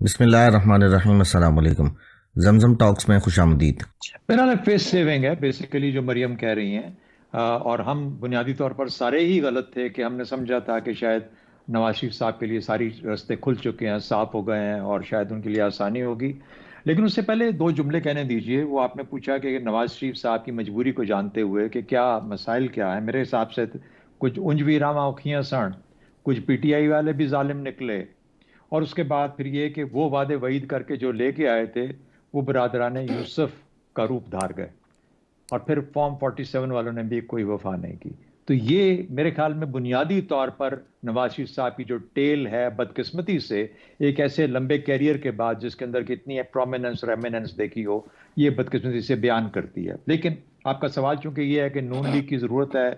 بسم اللہ الرحمن الرحیم، السلام علیکم۔ زمزم ٹاکس میں خوش آمدید۔ میرا فیس سیونگ ہے بیسیکلی جو مریم کہہ رہی ہیں، اور ہم بنیادی طور پر سارے ہی غلط تھے کہ ہم نے سمجھا تھا کہ شاید نواز شریف صاحب کے لیے ساری راستے کھل چکے ہیں، صاف ہو گئے ہیں اور شاید ان کے لیے آسانی ہوگی۔ لیکن اس سے پہلے دو جملے کہنے دیجئے۔ وہ آپ نے پوچھا کہ نواز شریف صاحب کی مجبوری کو جانتے ہوئے کہ کیا مسائل کیا ہیں۔ میرے حساب سے کچھ انجوی راما اوکھیاں سن، کچھ پی ٹی آئی والے بھی ظالم نکلے، اور اس کے بعد پھر یہ کہ وہ وعدے وعید کر کے جو لے کے آئے تھے وہ برادران یوسف کا روپ دھار گئے، اور پھر فارم 47 والوں نے بھی کوئی وفا نہیں کی۔ تو یہ میرے خیال میں بنیادی طور پر نواز شریف صاحب کی جو ٹیل ہے بدقسمتی سے، ایک ایسے لمبے کیریئر کے بعد جس کے اندر کتنی پرومیننس اور ایمیننس دیکھی ہو، یہ بدقسمتی سے بیان کرتی ہے۔ لیکن آپ کا سوال چونکہ یہ ہے کہ نون لیگ کی ضرورت ہے،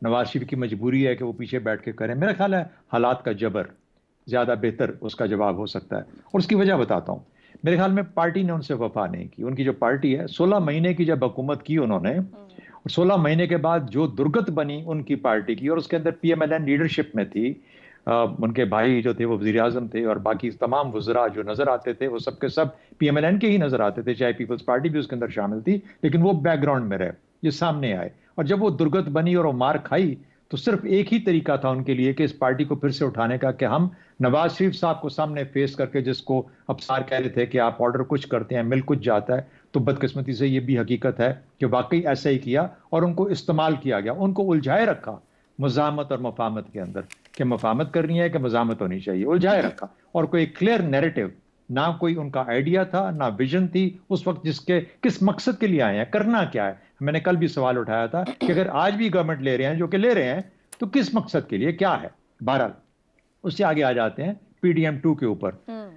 نواز شریف کی مجبوری ہے کہ وہ پیچھے بیٹھ کے کریں، میرا خیال ہے حالات کا جبر زیادہ بہتر اس کا جواب ہو سکتا ہے، اور اس کی وجہ بتاتا ہوں۔ میرے خیال میں پارٹی نے ان سے وفا نہیں کی۔ ان کی جو پارٹی ہے 16 مہینے کی جب حکومت کی انہوں نے، اور 16 مہینے کے بعد جو درگت بنی ان کی پارٹی کی، اور اس کے اندر P M L N leadership میں تھی، ان کے بھائی جو تھے وہ وزیر اعظم تھے، اور باقی تمام وزراء جو نظر آتے تھے وہ سب کے سب پی ایم ایل این کے ہی نظر آتے تھے، چاہے پیپلز پارٹی بھی اس کے اندر شامل تھی، لیکن وہ بیک گراؤنڈ میں رہے، یہ سامنے آئے۔ اور جب وہ درگت بنی اور وہ مار کھائی تو صرف ایک ہی طریقہ تھا ان کے لیے کہ اس پارٹی کو پھر سے اٹھانے کا، کہ ہم نواز شریف صاحب کو سامنے فیس کر کے، جس کو ابصار کہہ رہے تھے کہ آپ آرڈر کچھ کرتے ہیں مل کچھ جاتا ہے، تو بدقسمتی سے یہ بھی حقیقت ہے کہ واقعی ایسا ہی کیا، اور ان کو استعمال کیا گیا، ان کو الجھائے رکھا مزاحمت اور مفاہمت کے اندر، کہ مفاہمت کرنی ہے کہ مزاحمت ہونی چاہیے، الجھائے رکھا، اور کوئی کلیئر نیریٹو نہ کوئی ان کا آئیڈیا تھا نہ ویژن تھی اس وقت، جس کے کس مقصد کے لیے آئے ہیں، کرنا کیا ہے۔ میں نے کل بھی سوال اٹھایا تھا کہ اگر آج بھی گورنمنٹ لے رہے ہیں جو کہ لے رہے ہیں تو کس مقصد کے لیے، کیا ہے۔ بہرحال اس سے آگے آ جاتے ہیں پی ڈی ایم 2 کے اوپر۔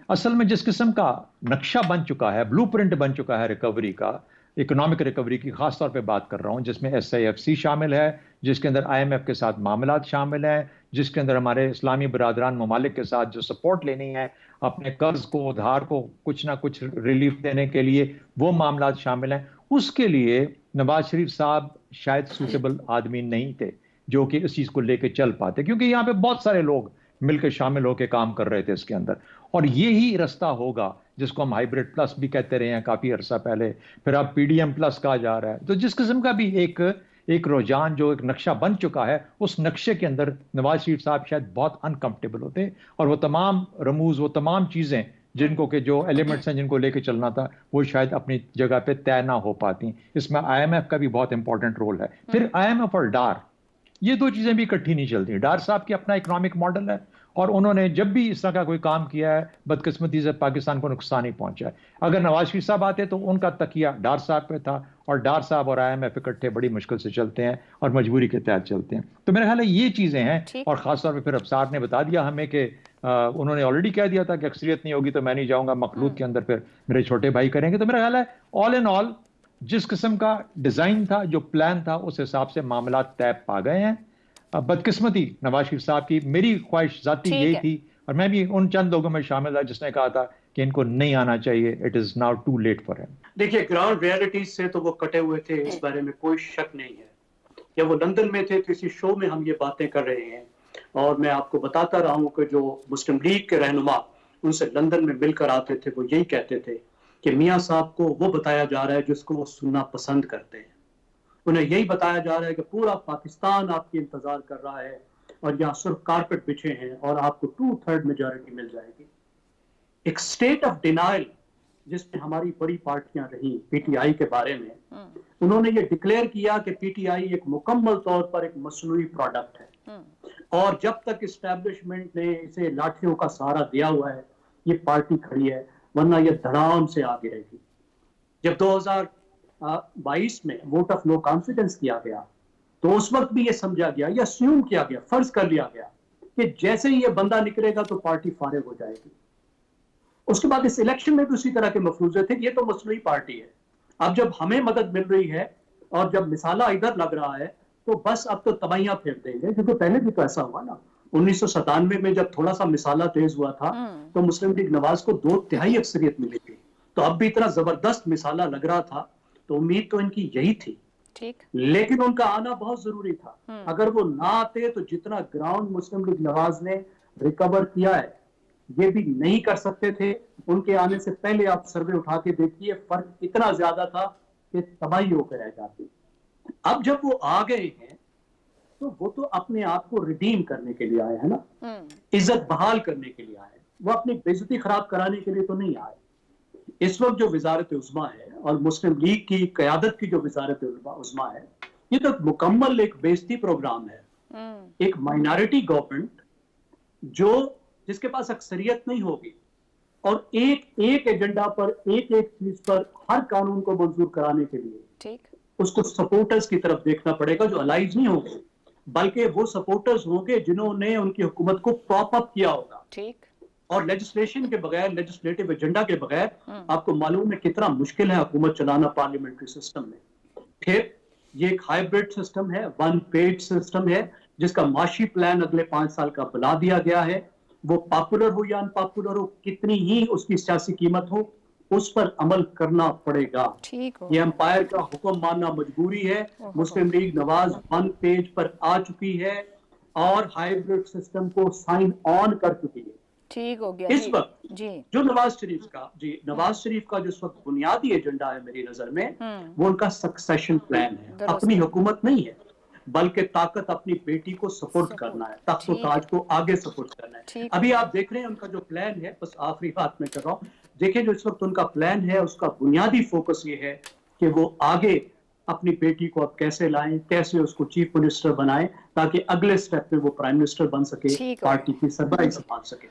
اصل میں جس قسم کا نقشہ بن چکا ہے، بلو پرنٹ بن چکا ہے ریکوری کا، اکنامک ریکوری کی خاص طور پہ بات کر رہا ہوں، جس میں ایس آئی ایف سی شامل ہے، جس کے اندر آئی ایم ایف کے ساتھ معاملات شامل ہیں، جس کے اندر ہمارے اسلامی برادران ممالک کے ساتھ جو سپورٹ لینی ہے اپنے قرض کو، ادھار کو کچھ نہ کچھ ریلیف دینے کے لیے، وہ معاملات شامل ہیں۔ اس کے لیے نواز شریف صاحب شاید سوٹیبل آدمی نہیں تھے جو کہ اس چیز کو لے کے چل پاتے، کیونکہ یہاں پہ بہت سارے لوگ مل کے شامل ہو کے کام کر رہے تھے اس کے اندر، اور یہی رستہ ہوگا جس کو ہم ہائیبرڈ پلس بھی کہتے رہے ہیں کافی عرصہ پہلے، پھر اب پی ڈی ایم پلس کہا جا رہا ہے۔ تو جس قسم کا بھی ایک رجحان جو ایک نقشہ بن چکا ہے، اس نقشے کے اندر نواز شریف صاحب شاید بہت انکمفرٹیبل ہوتے، اور وہ تمام رموز، وہ تمام چیزیں جن کو کہ جو ایلیمنٹس ہیں جن کو لے کے چلنا تھا، وہ شاید اپنی جگہ پہ طے نہ ہو پاتی۔ اس میں آئی ایم ایف کا بھی بہت امپورٹنٹ رول ہے۔ پھر آئی ایم ایف اور ڈار، یہ دو چیزیں بھی اکٹھی نہیں چلتی۔ ڈار صاحب کی اپنا اکنامک ماڈل ہے، اور انہوں نے جب بھی اس طرح کا کوئی کام کیا ہے بدقسمتی سے پاکستان کو نقصان ہی پہنچا ہے۔ اگر نواز شریف صاحب آتے تو ان کا تکیہ ڈار صاحب پہ تھا، اور ڈار صاحب اور آئی ایم ایف اکٹھے بڑی مشکل سے چلتے ہیں اور مجبوری کے تحت چلتے ہیں۔ تو میرا خیال ہے یہ چیزیں ہیں، اور خاص طور پہ پھر ابصار نے بتا دیا ہمیں کہ انہوں نے آلریڈی کہہ دیا تھا کہ اکثریت نہیں ہوگی تو میں نہیں جاؤں گا، مخلوط کے اندر پھر میرے چھوٹے بھائی کریں گے۔ تو میرا خیال ہے آل ان آل جس قسم کا ڈیزائن تھا، جو پلان تھا، اس حساب سے معاملات طے پا گئے ہیں۔ بدقسمتی نواز شریف صاحب کی، میری خواہش ذاتی یہی تھی، اور میں بھی ان چند لوگوں میں شامل تھا جس نے کہا تھا کہ ان کو نہیں آنا چاہیے، it is now too late for ہم۔ دیکھیے گراؤنڈ ریئلٹیز سے تو وہ کٹے ہوئے تھے، اس بارے میں کوئی شک نہیں ہے۔ جب وہ لندن میں تھے تو اسی شو میں ہم یہ باتیں کر رہے ہیں، اور میں آپ کو بتاتا رہا ہوں کہ جو مسلم لیگ کے رہنما ان سے لندن میں مل کر آتے تھے، وہ یہی کہتے تھے کہ میاں صاحب کو وہ بتایا جا رہا ہے جس کو وہ سننا پسند کرتے ہیں، انہیں یہی بتایا جا رہا ہے کہ پورا پاکستان آپ کی انتظار کر رہا ہے، اور یہاں صرف کارپٹ بچھے ہیں اور آپ کو 2/3 میجورٹی مل جائے گی۔ ایک سٹیٹ آف ڈینائل جس میں ہماری بڑی پارٹیاں رہیں، پی ٹی آئی کے بارے میں انہوں نے یہ ڈکلیئر کیا کہ پی ٹی آئی ایک مکمل طور پر ایک مصنوعی پروڈکٹ ہے، اور جب تک اسٹیبلشمنٹ نے اسے لاٹھیوں کا سہارا دیا ہوا ہے یہ پارٹی کھڑی ہے، ورنہ یہ دھڑام سے آگے رہے گی۔ جب 2022 میں ووٹ آف نو کانفیڈنس کیا گیا تو اس وقت بھی یہ سمجھا گیا یا اسیوم کیا گیا، فرض کر لیا گیا کہ جیسے ہی یہ بندہ نکلے گا تو پارٹی فارغ ہو جائے گی۔ اس کے بعد اس الیکشن میں بھی اسی طرح کے مفروضے تھے کہ یہ تو مصنوعی پارٹی ہے، اب جب ہمیں مدد مل رہی ہے اور جب مسالہ ادھر لگ رہا ہے تو بس اب تو تباہیاں پھیر دیں گے، کیونکہ پہلے بھی تو ایسا ہوا نا۔ 1997 میں جب تھوڑا سا مسالہ تیز ہوا تھا تو مسلم لیگ نواز کو 2/3 اکثریت ملی تھی، تو اب بھی اتنا زبردست مسالہ لگ رہا تھا، تو امید تو ان کی یہی تھی، لیکن ان کا آنا بہت ضروری تھا۔ اگر وہ نہ آتے تو جتنا گراؤنڈ مسلم لیگ نواز نے ریکور کیا ہے یہ بھی نہیں کر سکتے تھے، ان کے آنے سے پہلے آپ سروے اٹھا کے دیکھیے، فرق اتنا زیادہ تھا کہ تباہی ہو کے رہ جاتی. اب جب وہ آ گئے ہیں تو وہ تو اپنے آپ کو ریڈیم کرنے کے لیے آئے ہیں نا، عزت بحال کرنے کے لیے آئے، وہ اپنی بے عزتی خراب کرانے کے لیے تو نہیں آئے. اس وقت جو وزارت عظمیٰ ہے اور مسلم لیگ کی قیادت کی جو وزارت عظمیٰ ہے، یہ تو مکمل ایک بے عزتی پروگرام ہے. ایک مائنارٹی گورنمنٹ جس کے پاس اکثریت نہیں ہوگی اور ایک ایجنڈا پر ایک چیز پر ہر قانون کو منظور کرانے کے لیے اس کو سپورٹرز کی طرف دیکھنا پڑے گا، جو الائز نہیں ہوں گے بلکہ وہ سپورٹرز ہوں گے جنہوں نے ان کی حکومت کو پراپ اپ کیا ہوگا. اور لیجسلیشن کے بغیر، لیجسلیٹو ایجنڈا کے بغیر آپ کو معلوم ہے کتنا مشکل ہے حکومت چلانا پارلیمنٹری سسٹم میں. پھر یہ ایک ہائیبرڈ سسٹم ہے، ون پیج سسٹم ہے جس کا معاشی پلان اگلے 5 سال کا بنا دیا گیا ہے. وہ پاپولر ہو یا ان پاپولر ہو، کتنی ہی اس کی سیاسی قیمت ہو، اس پر عمل کرنا پڑے گا. یہ امپائر کا حکم ماننا مجبوری ہے. مسلم لیگ نواز 1 پیج پر آ چکی ہے اور ہائیبرڈ سسٹم کو سائن آن کر چکی ہے. ٹھیک ہو گیا. اس وقت جو نواز شریف کا جو اس وقت بنیادی ایجنڈا ہے میری نظر میں، وہ ان کا سکسیشن پلان ہے. اپنی حکومت نہیں ہے بلکہ طاقت اپنی بیٹی کو سپورٹ کرنا ہے، تخت و تاج کو آگے سپورٹ کرنا ہے. ابھی آپ دیکھ رہے ہیں ان کا جو پلان ہے، بس آخری بات میں کر رہا ہوں، دیکھیں جو اس وقت ان کا پلان ہے اس کا بنیادی فوکس یہ ہے کہ وہ آگے اپنی بیٹی کو اب کیسے لائیں، کیسے اس کو چیف منسٹر بنائیں تاکہ اگلے سٹیپ میں وہ پرائم منسٹر بن سکے، پارٹی کی سربراہی سنبھال سکے.